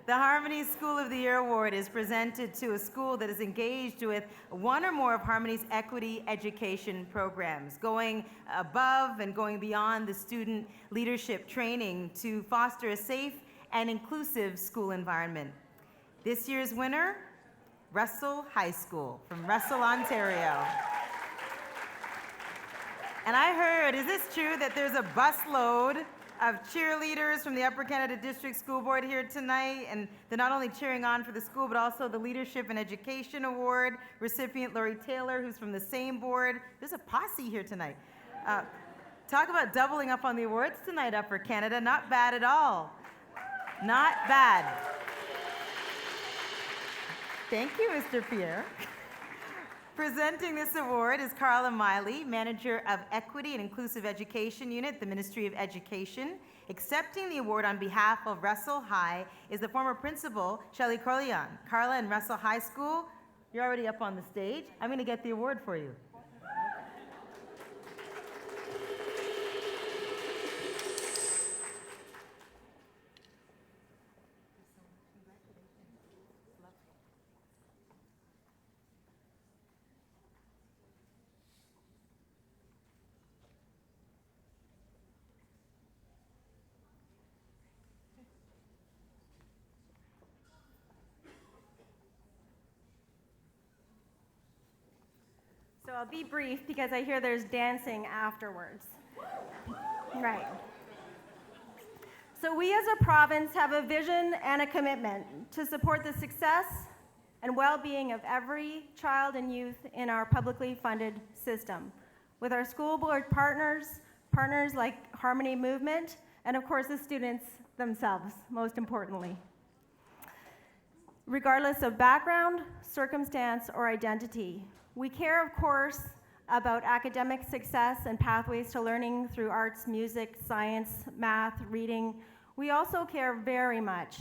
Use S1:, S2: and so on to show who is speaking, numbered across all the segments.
S1: The Harmony School of the Year Award is presented to a school that is engaged with one or more of Harmony's equity education programs, going above and going beyond the student leadership training to foster a safe and inclusive school environment. This year's winner, Russell High School from Russell, Ontario. And I heard, is this true, that there's a busload of cheerleaders from the Upper Canada District School Board here tonight, and they're not only cheering on for the school, but also the Leadership and Education Award recipient, Lori Taylor, who's from the same board. There's a posse here tonight. Talk about doubling up on the awards tonight, Upper Canada. Not bad at all. Not bad. Thank you, Mr. Pierre. Presenting this award is Carla Miley, Manager of Equity and Inclusive Education Unit, the Ministry of Education. Accepting the award on behalf of Russell High is the former principal, Shelley Corleone. Carla and Russell High School, you're already up on the stage. I'm going to get the award for you.
S2: So I'll be brief because I hear there's dancing afterwards. Right. So we as a province have a vision and a commitment to support the success and well-being of every child and youth in our publicly funded system, with our school board partners like Harmony Movement, and of course the students themselves, most importantly. Regardless of background, circumstance, or identity, we care, of course, about academic success and pathways to learning through arts, music, science, math, reading. We also care very much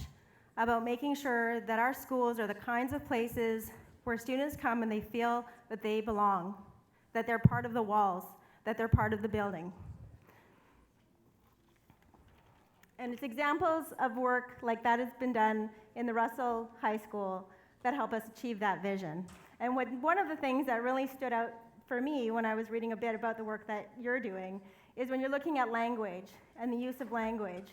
S2: about making sure that our schools are the kinds of places where students come and they feel that they belong, that they're part of the walls, that they're part of the building. And it's examples of work like that has been done in the Russell High School that help us achieve that vision. And one of the things that really stood out for me when I was reading a bit about the work that you're doing is when you're looking at language and the use of language.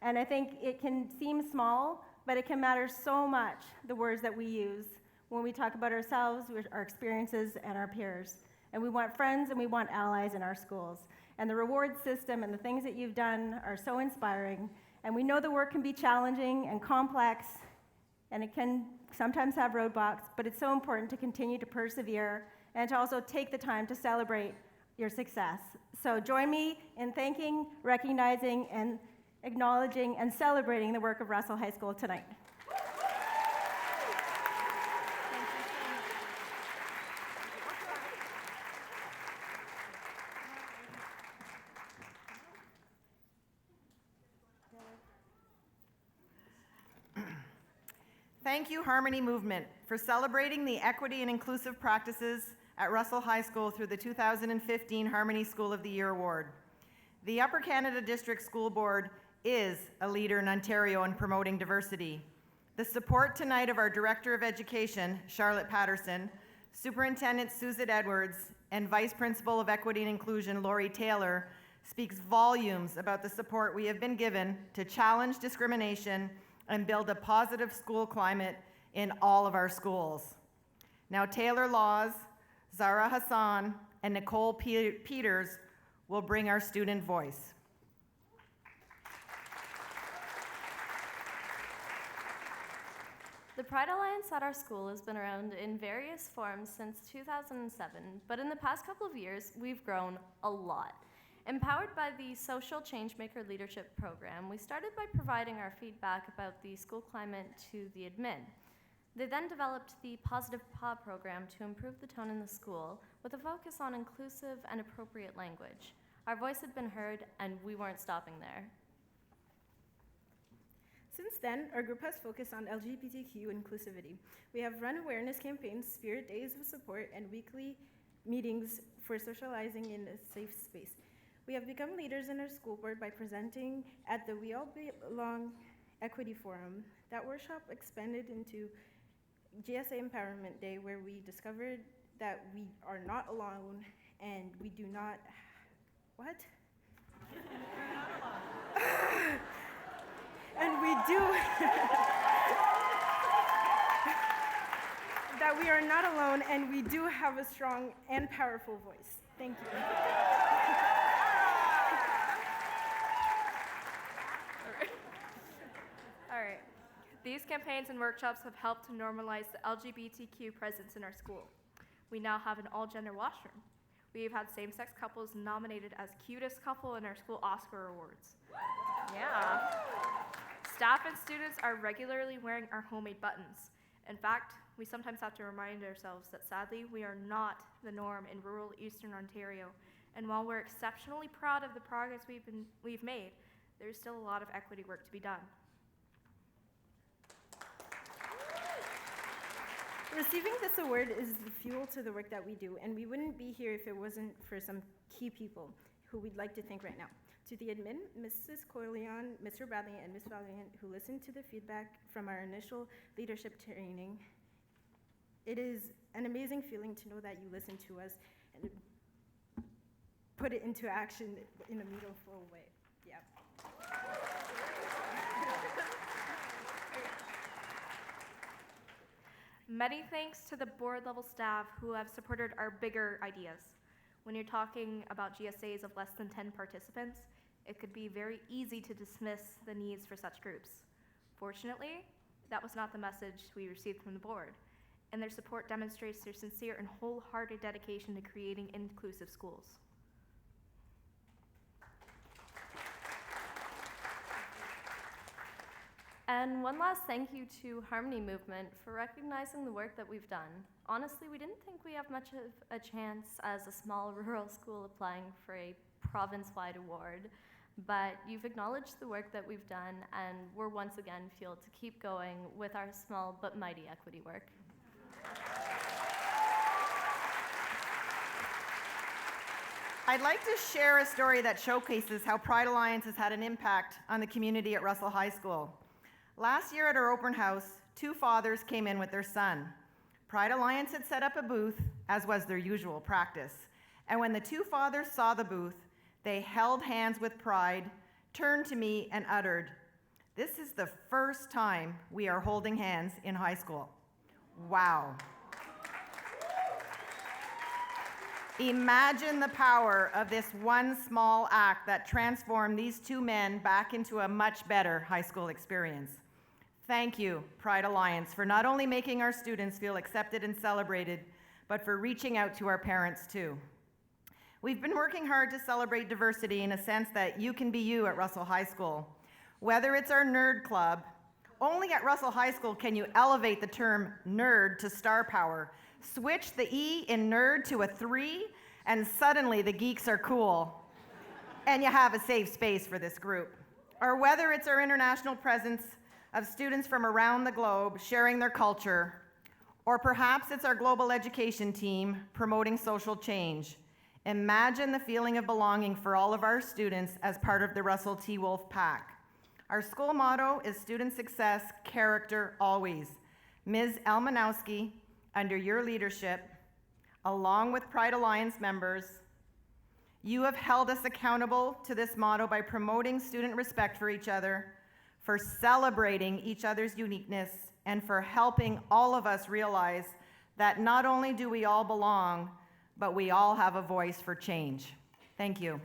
S2: And I think it can seem small, but it can matter so much, the words that we use when we talk about ourselves, our experiences, and our peers. And we want friends and we want allies in our schools. And the reward system and the things that you've done are so inspiring. And we know the work can be challenging and complex, and it can sometimes have roadblocks, but it's so important to continue to persevere and to also take the time to celebrate your success. So join me in thanking, recognizing, and acknowledging and celebrating the work of Russell High School tonight.
S1: Thank you, Harmony Movement, for celebrating the equity and inclusive practices at Russell High School through the 2015 Harmony School of the Year Award. The Upper Canada District School Board is a leader in Ontario in promoting diversity. The support tonight of our Director of Education, Charlotte Patterson, Superintendent Suzette Edwards, and Vice Principal of Equity and Inclusion, Lori Taylor, speaks volumes about the support we have been given to challenge discrimination and build a positive school climate in all of our schools. Now Taylor Laws, Zara Hassan, and Nicole Peters will bring our student voice.
S3: The Pride Alliance at our school has been around in various forms since 2007, but in the past couple of years, we've grown a lot. Empowered by the Social Changemaker Leadership Program, we started by providing our feedback about the school climate to the admin. They then developed the Positive PA program to improve the tone in the school with a focus on inclusive and appropriate language. Our voice had been heard, and we weren't stopping there.
S4: Since then, our group has focused on LGBTQ inclusivity. We have run awareness campaigns, spirit days of support, and weekly meetings for socializing in a safe space. We have become leaders in our school board by presenting at the We All Belong Equity Forum. That workshop expanded into GSA Empowerment Day, where we discovered that we are not alone and we do not, what? And we do, that we are not alone and we do have a strong and powerful voice. Thank you.
S5: All right. These campaigns and workshops have helped to normalize the LGBTQ presence in our school. We now have an all-gender washroom. We have had same-sex couples nominated as cutest couple in our school Oscar awards. Yeah. Staff and students are regularly wearing our homemade buttons. In fact, we sometimes have to remind ourselves that sadly, we are not the norm in rural Eastern Ontario. And while we're exceptionally proud of the progress we've made, there's still a lot of equity work to be done.
S4: Receiving this award is the fuel to the work that we do, and we wouldn't be here if it wasn't for some key people who we'd like to thank right now. To the admin, Mrs. Corleon, Mr. Bradley, and Ms. Valiant, who listened to the feedback from our initial leadership training. It is an amazing feeling to know that you listen to us and put it into action in a meaningful way. Yeah.
S5: Many thanks to the board level staff who have supported our bigger ideas. When you're talking about GSAs of less than 10 participants, it could be very easy to dismiss the needs for such groups. Fortunately, that was not the message we received from the board, and their support demonstrates their sincere and wholehearted dedication to creating inclusive schools.
S3: And one last thank you to Harmony Movement for recognizing the work that we've done. Honestly, we didn't think we have much of a chance as a small rural school applying for a province-wide award, but you've acknowledged the work that we've done, and we're once again fueled to keep going with our small but mighty equity work.
S1: I'd like to share a story that showcases how Pride Alliance has had an impact on the community at Russell High School. Last year at our open house, 2 fathers came in with their son. Pride Alliance had set up a booth, as was their usual practice. And when the 2 fathers saw the booth, they held hands with pride, turned to me and uttered, "This is the first time we are holding hands in high school." Wow. Imagine the power of this one small act that transformed these 2 men back into a much better high school experience. Thank you, Pride Alliance, for not only making our students feel accepted and celebrated, but for reaching out to our parents too. We've been working hard to celebrate diversity in a sense that you can be you at Russell High School. Whether it's our nerd club, only at Russell High School can you elevate the term nerd to star power. Switch the E in nerd to a 3, and suddenly the geeks are cool. And you have a safe space for this group. Or whether it's our international presence of students from around the globe sharing their culture, or perhaps it's our global education team promoting social change. Imagine the feeling of belonging for all of our students as part of the Russell T. Wolf Pack. Our school motto is student success, character always. Ms. Elmanowski, under your leadership, along with Pride Alliance members, you have held us accountable to this motto by promoting student respect for each other, for celebrating each other's uniqueness, and for helping all of us realize that not only do we all belong, but we all have a voice for change. Thank you.